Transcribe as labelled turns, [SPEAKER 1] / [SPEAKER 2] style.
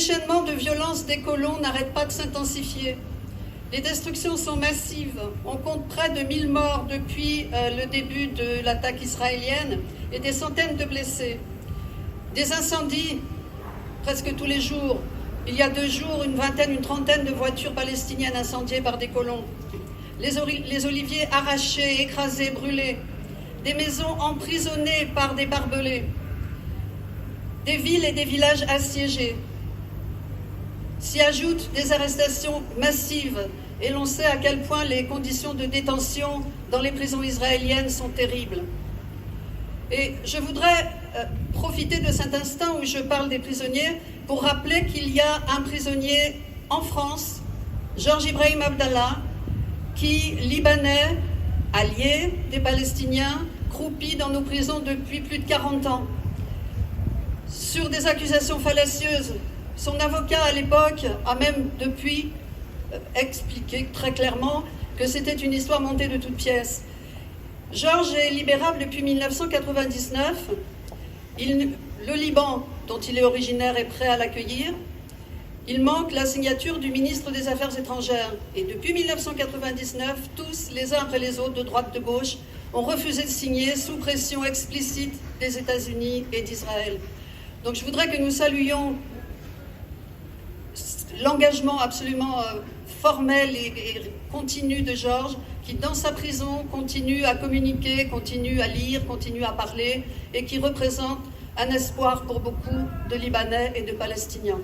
[SPEAKER 1] L'enchaînement de violences des colons n'arrête pas de s'intensifier. Les destructions sont massives. On compte près de 1000 morts depuis le début de l'attaque israélienne et des centaines de blessés. Des incendies presque tous les jours. Il y a 2 jours, une trentaine de voitures palestiniennes incendiées par des colons. Les oliviers arrachés, écrasés, brûlés. Des maisons emprisonnées par des barbelés. Des villes et des villages assiégés. S'y ajoutent des arrestations massives et l'on sait à quel point les conditions de détention dans les prisons israéliennes sont terribles. Et je voudrais profiter de cet instant où je parle des prisonniers pour rappeler qu'il y a un prisonnier en France, Georges Ibrahim Abdallah, qui, libanais, allié des Palestiniens, croupit dans nos prisons depuis plus de 40 ans, sur des accusations fallacieuses. Son avocat à l'époque a même depuis expliqué très clairement que c'était une histoire montée de toutes pièces. Georges est libérable depuis 1999. Le Liban, dont il est originaire, est prêt à l'accueillir. Il manque la signature du ministre des Affaires étrangères. Et depuis 1999, tous, les uns après les autres, de droite, de gauche, ont refusé de signer sous pression explicite des États-Unis et d'Israël. Donc je voudrais que nous saluions l'engagement absolument formel et continu de Georges, qui dans sa prison continue à communiquer, continue à lire, continue à parler, et qui représente un espoir pour beaucoup de Libanais et de Palestiniens.